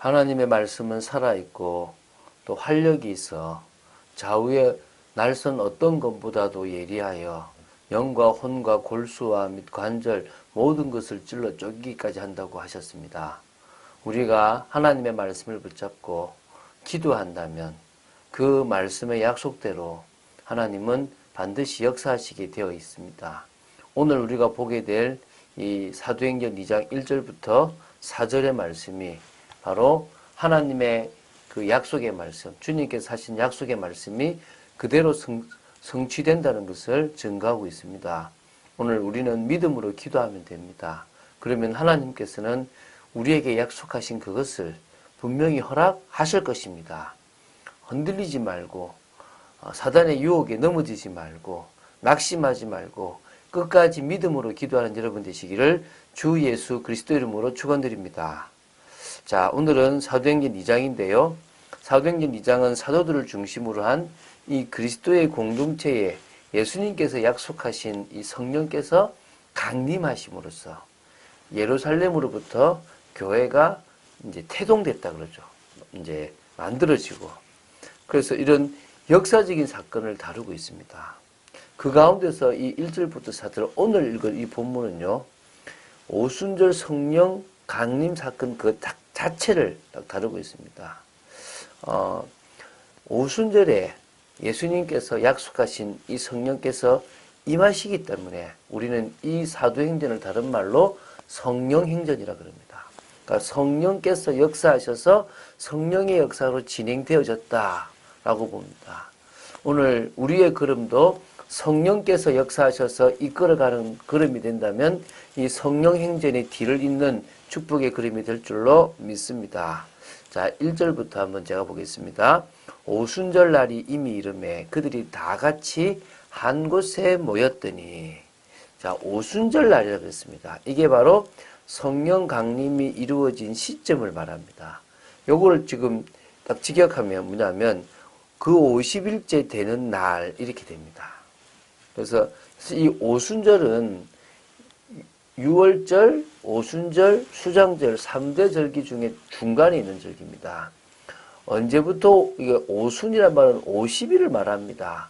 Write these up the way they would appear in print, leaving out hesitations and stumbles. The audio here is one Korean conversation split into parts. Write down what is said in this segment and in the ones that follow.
하나님의 말씀은 살아있고 또 활력이 있어 좌우의 날선 어떤 것보다도 예리하여 영과 혼과 골수와 및 관절 모든 것을 찔러 쪼개기까지 한다고 하셨습니다. 우리가 하나님의 말씀을 붙잡고 기도한다면 그 말씀의 약속대로 하나님은 반드시 역사하시게 되어 있습니다. 오늘 우리가 보게 될 이 사도행전 2장 1절부터 4절의 말씀이 바로 하나님의 그 약속의 말씀, 주님께서 하신 약속의 말씀이 그대로 성취된다는 것을 증거하고 있습니다. 오늘 우리는 믿음으로 기도하면 됩니다. 그러면 하나님께서는 우리에게 약속하신 그것을 분명히 허락하실 것입니다. 흔들리지 말고 사단의 유혹에 넘어지지 말고 낙심하지 말고 끝까지 믿음으로 기도하는 여러분 되시기를 주 예수 그리스도 이름으로 축원드립니다. 자, 오늘은 사도행전 2장인데요. 사도행전 2장은 사도들을 중심으로 한 이 그리스도의 공동체에 예수님께서 약속하신 이 성령께서 강림하심으로써 예루살렘으로부터 교회가 이제 태동됐다 그러죠. 이제 만들어지고. 그래서 이런 역사적인 사건을 다루고 있습니다. 그 가운데서 이 1절부터 4절 오늘 읽은 이 본문은요. 오순절 성령 강림 사건 그 자체를 딱 다루고 있습니다. 오순절에 예수님께서 약속하신 이 성령께서 임하시기 때문에 우리는 이 사도행전을 다른 말로 성령행전이라 그럽니다. 그러니까 성령께서 역사하셔서 성령의 역사로 진행되어졌다라고 봅니다. 오늘 우리의 걸음도 성령께서 역사하셔서 이끌어가는 걸음이 된다면 이 성령행전의 뒤를 잇는 축복의 걸음이 될 줄로 믿습니다. 자, 1절부터 한번 제가 보겠습니다. 오순절 날이 이미 이르매 그들이 다 같이 한 곳에 모였더니, 자, 오순절 날이라고 그랬습니다. 이게 바로 성령 강림이 이루어진 시점을 말합니다. 요거를 지금 딱 직역하면 뭐냐면 그 50일째 되는 날 이렇게 됩니다. 그래서 이 오순절은 6월절, 오순절, 수장절 3대 절기 중에 중간에 있는 절기입니다. 언제부터 이게 오순이란 말은 50일을 말합니다.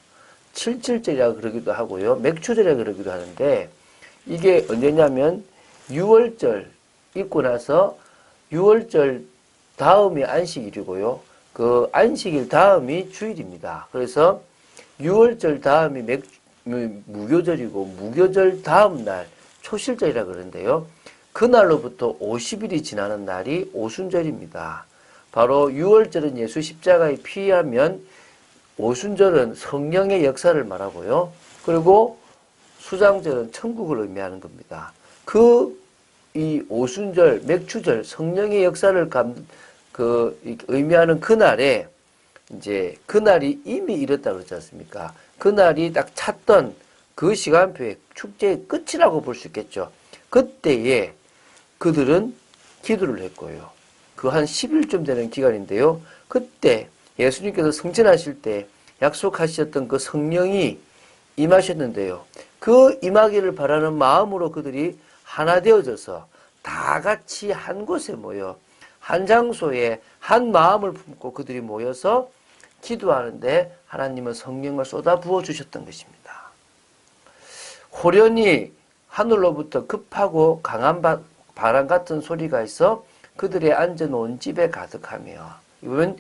77절이라고 그러기도 하고요. 맥추절이라고 그러기도 하는데 이게 언제냐면 6월절 있고 나서 6월절 다음이 안식일이고요. 그 안식일 다음이 주일입니다. 그래서 6월절 다음이 무교절이고 무교절 다음 날 초실절이라고 그러는데요. 그날로부터 50일이 지나는 날이 오순절입니다. 바로 6월절은 예수 십자가에 피하면 오순절은 성령의 역사를 말하고요. 그리고 수장절은 천국을 의미하는 겁니다. 이 오순절, 맥추절, 성령의 역사를 의미하는 그날에 이제 그날이 이미 이뤘다고 그러지 않습니까? 그날이 딱 찼던 그 시간표의 축제의 끝이라고 볼 수 있겠죠. 그때에 그들은 기도를 했고요. 그 한 10일쯤 되는 기간인데요. 그때 예수님께서 승천하실 때 약속하셨던 그 성령이 임하셨는데요. 그 임하기를 바라는 마음으로 그들이 하나 되어져서 다 같이 한 곳에 모여 한 장소에 한 마음을 품고 그들이 모여서 기도하는데 하나님은 성령을 쏟아 부어 주셨던 것입니다. 호련히 하늘로부터 급하고 강한 바람 같은 소리가 있어 그들의 앉아놓은 집에 가득하며, 이건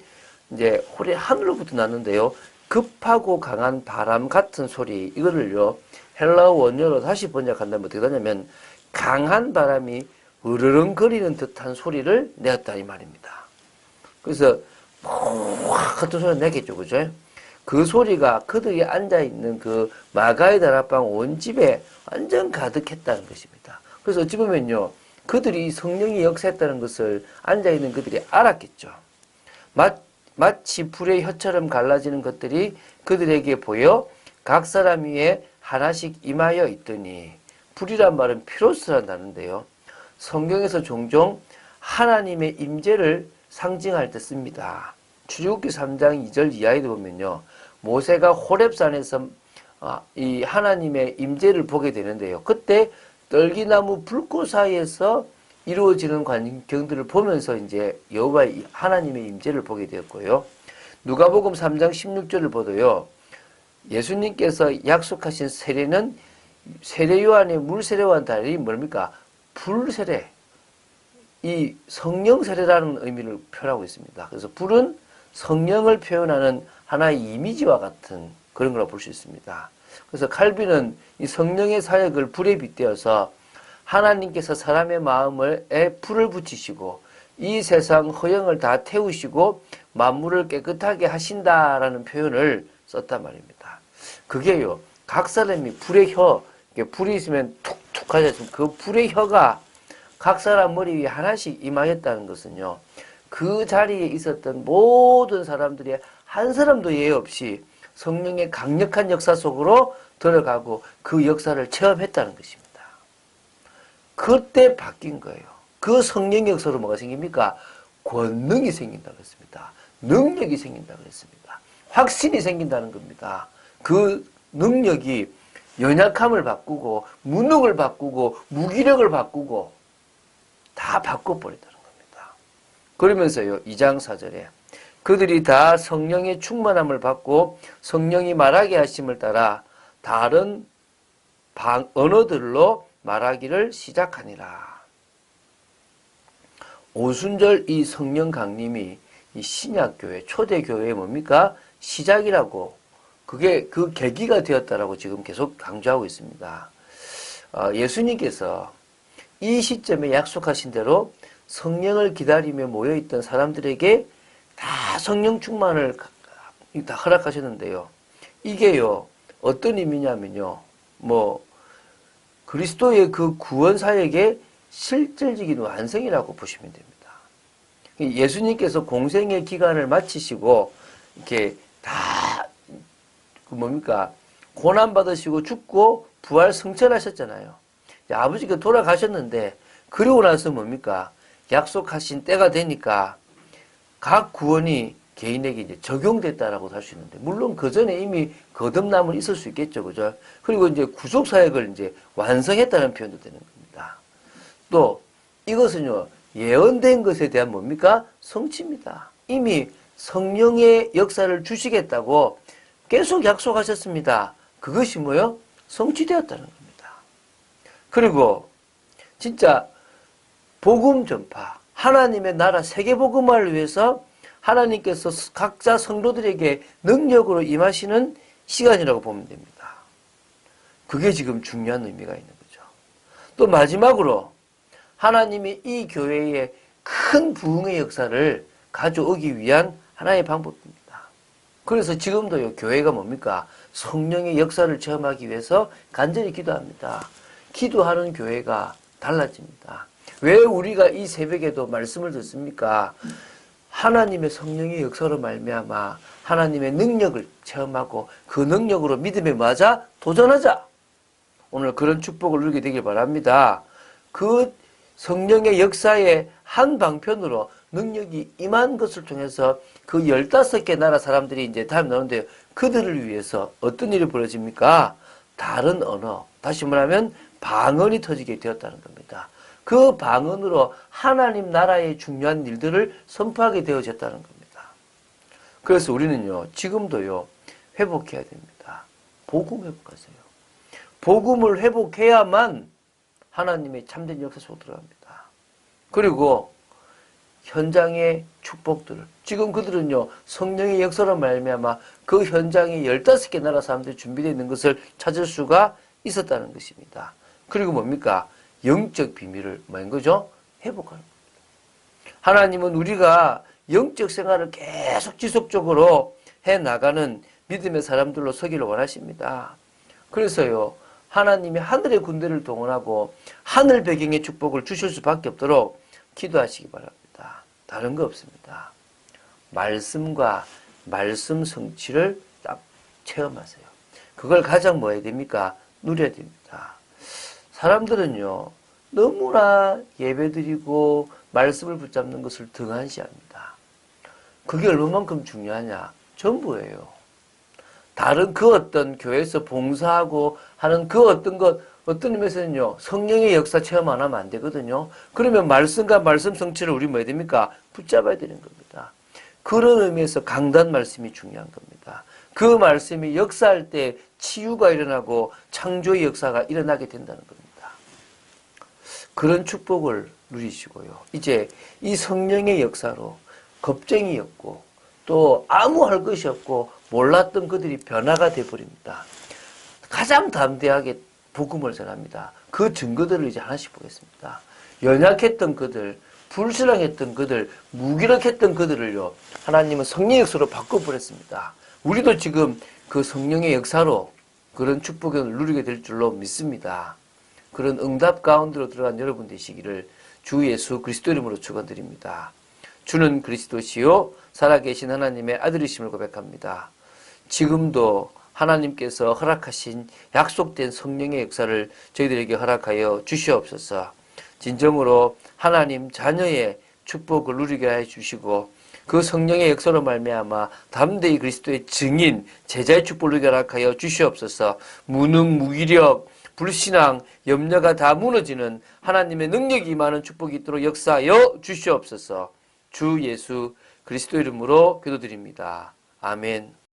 이제 하늘로부터 났는데요. 급하고 강한 바람 같은 소리, 이거를요 헬라어 원어로 다시 번역한다면 어떻게 되냐면 강한 바람이 으르렁거리는 듯한 소리를 내었다 이 말입니다. 그래서 같은 소리를 내겠죠, 그죠? 그 소리가 그들이 앉아있는 그 마가의 다락방 온 집에 완전 가득했다는 것입니다. 그래서 어찌 보면요, 그들이 성령이 역사했다는 것을 앉아있는 그들이 알았겠죠. 마치 불의 혀처럼 갈라지는 것들이 그들에게 보여 각 사람 위에 하나씩 임하여 있더니, 불이란 말은 피로스란다는데요. 성경에서 종종 하나님의 임재를 상징할 때 씁니다. 출애굽기 3장 2절 이하에도 보면요, 모세가 호렙산에서 이 하나님의 임재를 보게 되는데요. 그때 떨기나무 불꽃 사이에서 이루어지는 광경들을 보면서 이제 여호와 하나님의 임재를 보게 되었고요. 누가복음 3장 16절을 보도요. 예수님께서 약속하신 세례는 세례 요한의 물 세례와는 달리 뭡니까? 불 세례. 이 성령 세례라는 의미를 표현하고 있습니다. 그래서 불은 성령을 표현하는 하나의 이미지와 같은 그런 걸 볼 수 있습니다. 그래서 칼빈은 이 성령의 사역을 불에 빗대어서 하나님께서 사람의 마음에 불을 붙이시고 이 세상 허영을 다 태우시고 만물을 깨끗하게 하신다라는 표현을 썼단 말입니다. 그게요, 각 사람이 불의 혀, 불이 있으면 툭툭 하지 않습니까? 그 불의 혀가 각 사람 머리 위에 하나씩 임하였다는 것은요, 그 자리에 있었던 모든 사람들이 한 사람도 예외 없이 성령의 강력한 역사 속으로 들어가고 그 역사를 체험했다는 것입니다. 그때 바뀐 거예요. 그 성령의 역사로 뭐가 생깁니까? 권능이 생긴다고 했습니다. 능력이 생긴다고 했습니다. 확신이 생긴다는 겁니다. 그 능력이 연약함을 바꾸고 무능을 바꾸고 무기력을 바꾸고 다 바꿔버린다는 겁니다. 그러면서요, 2장 4절에 그들이 다 성령의 충만함을 받고 성령이 말하게 하심을 따라 다른 언어들로 말하기를 시작하니라. 오순절 이 성령 강림이 이 신약교회, 초대교회의 뭡니까? 시작이라고, 그게 그 계기가 되었다라고 지금 계속 강조하고 있습니다. 예수님께서 이 시점에 약속하신 대로 성령을 기다리며 모여있던 사람들에게 다 성령 충만을 다 허락하셨는데요. 이게요, 어떤 의미냐면요, 그리스도의 그 구원 사역의 실질적인 완성이라고 보시면 됩니다. 예수님께서 공생의 기간을 마치시고, 이렇게 다, 고난받으시고 죽고 부활 성천하셨잖아요. 아버지가 돌아가셨는데, 그리고 나서 약속하신 때가 되니까 각 구원이 개인에게 이제 적용됐다라고 할 수 있는데, 물론 그 전에 이미 거듭남은 있을 수 있겠죠, 그죠? 그리고 이제 구속 사역을 이제 완성했다는 표현도 되는 겁니다. 또 이것은요, 예언된 것에 대한 성취입니다. 이미 성령의 역사를 주시겠다고 계속 약속하셨습니다. 그것이 성취되었다는 겁니다. 그리고 진짜 복음 전파, 하나님의 나라 세계 복음화를 위해서 하나님께서 각자 성도들에게 능력으로 임하시는 시간이라고 보면 됩니다. 그게 지금 중요한 의미가 있는 거죠. 또 마지막으로 하나님이 이 교회에 큰 부흥의 역사를 가져오기 위한 하나의 방법입니다. 그래서 지금도요, 교회가 성령의 역사를 체험하기 위해서 간절히 기도합니다. 기도하는 교회가 달라집니다. 왜 우리가 이 새벽에도 말씀을 듣습니까? 하나님의 성령의 역사로 말미암아 하나님의 능력을 체험하고 그 능력으로 믿음에 맞아 도전하자. 오늘 그런 축복을 누리게 되길 바랍니다. 그 성령의 역사의 한 방편으로 능력이 임한 것을 통해서 그 15개 나라 사람들이 이제 다음 나오는데, 그들을 위해서 어떤 일이 벌어집니까? 다른 언어, 다시 말하면 방언이 터지게 되었다는 겁니다. 그 방언으로 하나님 나라의 중요한 일들을 선포하게 되어졌다는 겁니다. 그래서 우리는요, 지금도요, 회복해야 됩니다. 복음 회복하세요. 복음을 회복해야만 하나님의 참된 역사 속으로 들어갑니다. 그리고 현장의 축복들을, 지금 그들은요, 성령의 역사로 말미암아 그 현장에 15개 나라 사람들이 준비되어 있는 것을 찾을 수가 있었다는 것입니다. 그리고 영적 비밀을 회복하는 겁니다. 하나님은 우리가 영적 생활을 계속 지속적으로 해나가는 믿음의 사람들로 서기를 원하십니다. 그래서요, 하나님이 하늘의 군대를 동원하고 하늘 배경의 축복을 주실 수밖에 없도록 기도하시기 바랍니다. 다른 거 없습니다. 말씀과 말씀 성취를 딱 체험하세요. 그걸 가장 뭐 해야 됩니까? 누려야 됩니다. 사람들은요, 너무나 예배드리고 말씀을 붙잡는 것을 등한시합니다. 그게 얼마만큼 중요하냐? 전부예요. 다른 그 어떤 교회에서 봉사하고 하는 그 어떤 것 어떤 의미에서는요, 성령의 역사 체험 안 하면 안 되거든요. 그러면 말씀과 말씀 성취를 우리 뭐 해야 됩니까? 붙잡아야 되는 겁니다. 그런 의미에서 강단 말씀이 중요한 겁니다. 그 말씀이 역사할 때 치유가 일어나고 창조의 역사가 일어나게 된다는 겁니다. 그런 축복을 누리시고요. 이제 이 성령의 역사로 겁쟁이였고 또 아무 할 것이 없고 몰랐던 그들이 변화가 되어버립니다. 가장 담대하게 복음을 전합니다. 그 증거들을 이제 하나씩 보겠습니다. 연약했던 그들, 불신앙했던 그들, 무기력했던 그들을요, 하나님은 성령의 역사로 바꿔버렸습니다. 우리도 지금 그 성령의 역사로 그런 축복을 누리게 될 줄로 믿습니다. 그런 응답 가운데로 들어간 여러분 되시기를 주 예수 그리스도 이름으로 축원드립니다. 주는 그리스도시요 살아계신 하나님의 아들이심을 고백합니다. 지금도 하나님께서 허락하신 약속된 성령의 역사를 저희들에게 허락하여 주시옵소서. 진정으로 하나님 자녀의 축복을 누리게 해 주시고 그 성령의 역사로 말미암아 담대히 그리스도의 증인 제자의 축복을 누리게 허락하여 주시옵소서. 무능, 무기력, 불신앙, 염려가 다 무너지는 하나님의 능력이 임하는 축복이 있도록 역사하여 주시옵소서. 주 예수 그리스도 이름으로 기도드립니다. 아멘.